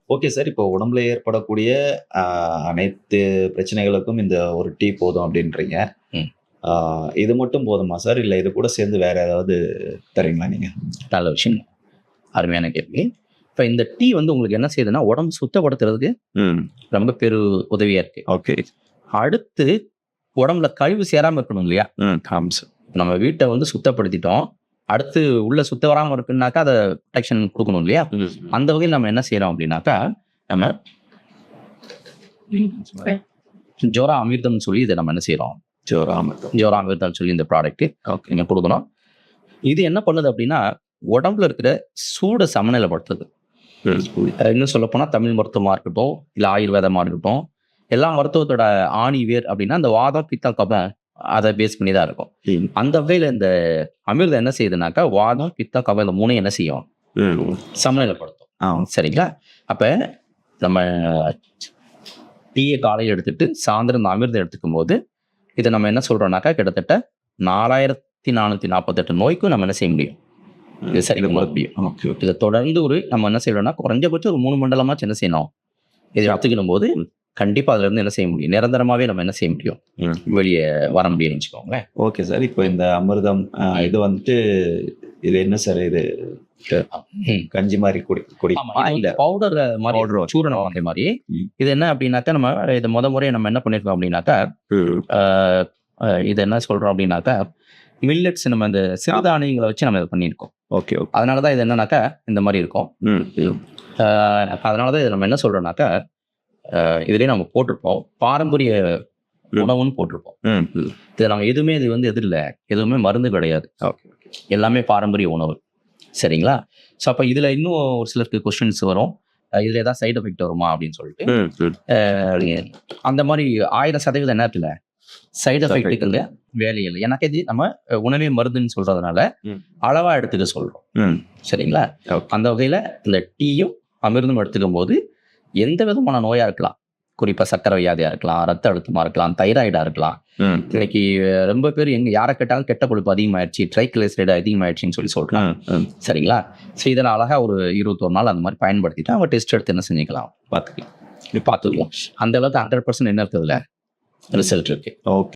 Okay sir. இப்போ உடம்புல ஏற்படக்கூடிய அ அனைத்து பிரச்சனைகளுக்கும் இந்த ஒரு டீ போதும் அப்டின்றீங்க. ம். ஆ இது மட்டும் போதுமா சார்? இல்ல இது கூட சேர்ந்து வேற ஏதாவது தர்றீங்களா நீங்க? நல்ல விஷயம். அருமையான கேள்வி. இப்ப இந்த டீ வந்து உங்களுக்கு என்ன செய்யுதுன்னா, உடம்பு சுத்தப்படுத்துறதுக்கு ம். ரொம்ப உதவியா இருக்கு. ஓகே. அடுத்து உடம்புல கழிவு சேராம இருக்கணும் இல்லையா? ஆமா சார். நம்ம வீட்ட வந்து சுத்தப்படுத்திட்டோம். அடுத்து உள்ள சுத்தம் வராம இருக்குன்னாக்கா, அத புரொடெக்ஷன் குடுக்கணும் இல்லையா? அந்த வகையில நம்ம என்ன செய்றோம் அப்படின்னாக்கா, நம்ம ஜோரா அமிர்தம்னு சொல்லி இத நம்ம என்ன செய்றோம்? ஜோராமர்தம். ஜோரா அமிர்தம்னு சொல்லி இந்த ப்ராடக்ட் ஓகே. நீங்க குடுக்கணும். இது என்ன பண்ணுது அப்படின்னா, உடம்புல இருக்கிற சூட சமநிலைப்படுத்துது. இன்னும் சொல்லப்போனா தமிழ் மருத்துவமா இருக்கட்டும், இல்ல ஆயுர்வேதமா இருக்கட்டும், எல்லா மருத்துவத்தோட ஆணி வேர் அப்படின்னா, அந்த வாதம், பித்தம், கபம் அத பேஸ் பண்ணி தான் இருக்கும். ம். அந்த வகையில இந்த அமிர்தம் என்ன செய்யுதுனாக்கா, வாதம், பித்தம், கபம் இந்த 3யும் என்ன செய்யும்? ம். சமநிலைப்படுத்தும். சரிங்களா? அப்ப நம்ம டீய காலையில எடுத்துட்டு, சாயந்தரம் இந்த அமிர்தம் எடுத்துக்கும்போது, இத நம்ம என்ன சொல்றோம்னாக்கா, கிட்டத்தட்ட 4448 நோய்க்கும் நம்ம என்ன செய்ய முடியும்? இது சரி பண்ண முடியும். Okay, okay. இத தொடர்ந்து நம்ம என்ன செய்யறோம்னா, குறைஞ்சபட்சம் ஒரு 3 மண்டலமாச்சும் என்ன செய்யணும்? இத எடுத்துக்கணும் போது, கண்டிப்பா அதுல இருந்து என்ன செய்ய முடியும்? நிரந்தரமாவே நம்ம என்ன செய்ய முடியும்? ம். வெளிய வர முடியும்னு வச்சுக்கோங்களேன். Okay sir. இப்போ இந்த அமிர்தம் இது வந்துட்டு இது என்ன சார் இது? ம். கஞ்சி மாரி ஆமா. குடிக்குமா? இது இல்ல பவுடர் மாரி Powder. சூரணம் அதே மாரி. ம். இது என்ன அப்படின்னாக்கா, நம்ம இத முறையா நம்ம என்ன பண்ணியிருக்கோம் அப்படின்னாக்கா, ம். ஆ இது என்ன சொல்றோம் அப்படின்னாக்கா, மில்லட்ஸ் நம்ம இந்த சிறுதானியங்கள வச்சு நம்ம இத பண்ணியிருக்கோம். Okay, okay. அதனால தான் இது என்னன்னாக்கா, இந்த மாரி இருக்கும். ம். ஆ அதனால தான் இத நம்ம என்ன சொல்றோம்னாக்கா, இதுலயே நம்ம போட்டிருப்போம். பாரம்பரிய உணவுன்னு போட்டிருப்போம். ம். இது நம்ம எதுவுமே இது வந்து எது இல்ல, எதுவுமே மருந்து கிடையாது. Okay, okay. எல்லாமே பாரம்பரிய உணவு. சரிங்களா? ஸோ அப்ப இதுல இன்னும் ஒரு சிலருக்கு கொஸ்டின்ஸ் வரும். இதுல ஏதாவது சைட் எஃபெக்ட் வருமா அப்படின்னு சொல்லிட்டு. ம். அந்த மாரி 1000% நேரத்துல சைட் எஃபெக்ட்டுக்கு வேலை இல்லை. ஏன்னாக்கா இது நம்ம உணவே மருந்துன்னு சொல்றதுனால, ம். அளவா எடுத்துக்க சொல்றோம். ம். சரிங்களா? ஓகே. அந்த வகையில இந்த டீயும், அமிர்தமும் எடுத்துக்கும்போது, எந்த விதமான நோயா இருக்கலாம். குறிப்பா சர்க்கரை வியாதியா இருக்கலாம், ரத்த அழுத்தமா இருக்கலாம், தைராய்டா இருக்கலாம். ம். இன்னைக்கு ரொம்ப பேர் யார கேட்டாலும் கெட்ட கொழுப்பு அதிகமாயிடுச்சு, ட்ரைகிளிசரைடு அதிகமாயிடுச்சுன்னு சொல்லி சொல்றாங்க. சரிங்களா? ஸோ இத நான் அழகா ஒரு 21 நாள் அந்த மாரி பயன்படுத்திட்டு, அவங்க டெஸ்ட் எடுத்து என்ன செஞ்சுக்கலாம்? பார்த்துக்கலாம். அந்த அளவுக்கு 100% என்ன இருக்குதுல்ல? ரிசல்ட் இருக்கு. ஓகே.